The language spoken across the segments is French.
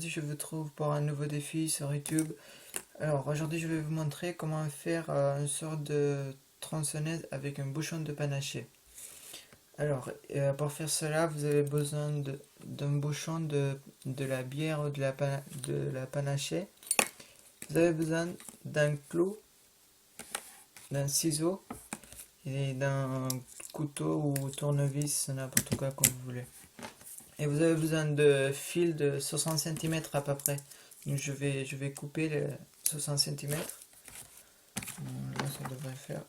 aujourd'hui je vous trouve pour un nouveau défi sur YouTube. Alors aujourd'hui je vais vous montrer comment faire une sorte de tronçonneuse avec un bouchon de panaché. Alors pour faire cela vous avez besoin d'un bouchon de la bière ou de la panachée. Vous avez besoin d'un clou, d'un ciseau et d'un couteau ou tournevis, n'importe quoi comme vous voulez. Et vous avez besoin de fil de 60 cm à peu près. Donc je vais couper les 60 cm. Là ça devrait faire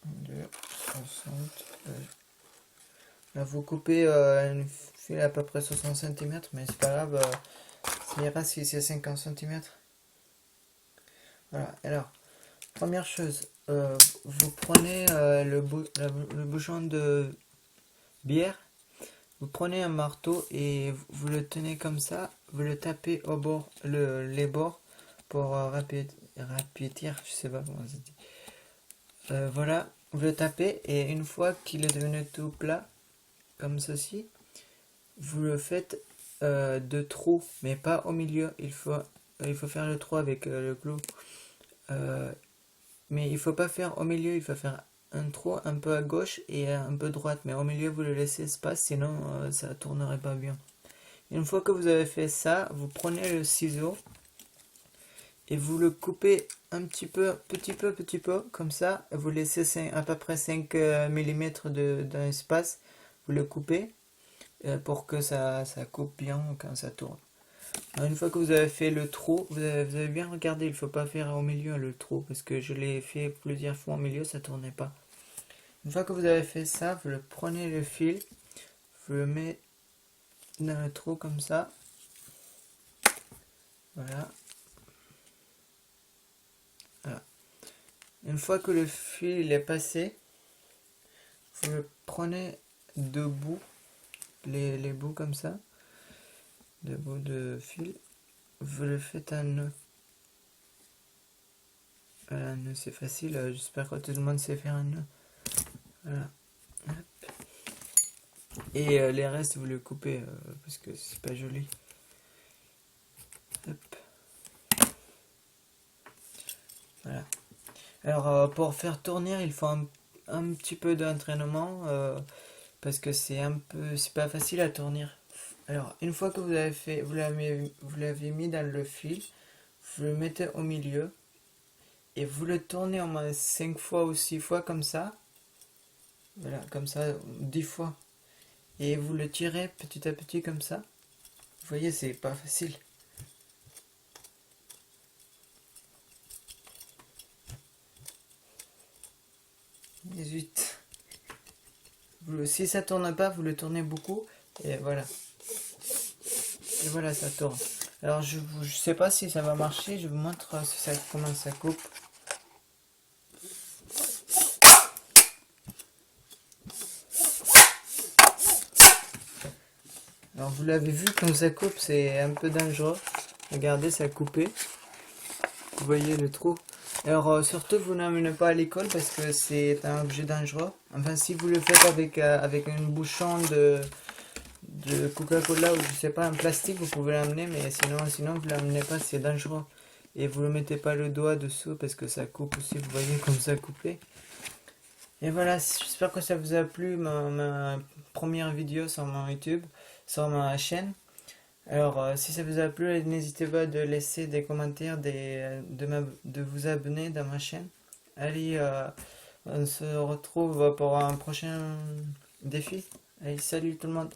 2, 60. Là vous coupez un fil à peu près 60 cm, mais c'est pas grave, ça ira si c'est 50 cm. Voilà, alors, première chose, vous prenez le bouchon de bière. Vous prenez un marteau et vous le tenez comme ça, vous le tapez au bord, les bords pour rapetir, je sais pas comment ça se dit. Voilà, vous le tapez et une fois qu'il est devenu tout plat, comme ceci, vous le faites de trous, mais pas au milieu. Il faut faire le trou avec le clou. Mais il faut pas faire au milieu, il faut faire un trou un peu à gauche et un peu à droite, mais au milieu vous le laissez espace, sinon ça tournerait pas bien. Une fois que vous avez fait ça, vous prenez le ciseau et vous le coupez un petit peu, comme ça, et vous laissez à peu près 5 mm d'espace, vous le coupez pour que ça coupe bien quand ça tourne. Alors, une fois que vous avez fait le trou, vous avez bien regardé, il ne faut pas faire au milieu le trou, parce que je l'ai fait plusieurs fois au milieu, ça ne tournait pas. Une fois que vous avez fait ça, vous prenez le fil, vous le mettez dans le trou comme ça. Voilà. Voilà. Une fois que le fil est passé, vous le prenez deux bouts, les bouts comme ça, deux bouts de fil, vous le faites un nœud. Voilà, un nœud c'est facile, j'espère que tout le monde sait faire un nœud. Voilà. Hop. Et les restes vous le coupez parce que c'est pas joli. Hop. Voilà. Alors pour faire tourner il faut un petit peu d'entraînement parce que c'est pas facile à tourner. Alors une fois que vous avez fait, vous l'avez mis dans le fil, vous le mettez au milieu et vous le tournez au moins 5 fois ou 6 fois comme ça. Voilà, comme ça 10 fois. Et vous le tirez petit à petit comme ça. Vous voyez, c'est pas facile. Si ça tourne pas, vous le tournez beaucoup. Et voilà. Et voilà, ça tourne. Alors, je sais pas si ça va marcher. Je vous montre comment ça coupe. Alors, vous l'avez vu, quand ça coupe, c'est un peu dangereux. Regardez, ça a coupé. Vous voyez le trou. Alors surtout vous n'emmenez pas à l'école parce que c'est un objet dangereux. Enfin si vous le faites avec un bouchon de Coca-Cola ou je sais pas un plastique vous pouvez l'amener, mais sinon vous l'amenez pas, c'est dangereux. Et vous ne mettez pas le doigt dessous parce que ça coupe aussi, vous voyez comme ça coupé. Et voilà, j'espère que ça vous a plu ma première vidéo sur mon YouTube, sur ma chaîne. Alors, si ça vous a plu, n'hésitez pas de laisser des commentaires, de vous abonner dans ma chaîne. Allez, on se retrouve pour un prochain défi. Allez, salut tout le monde.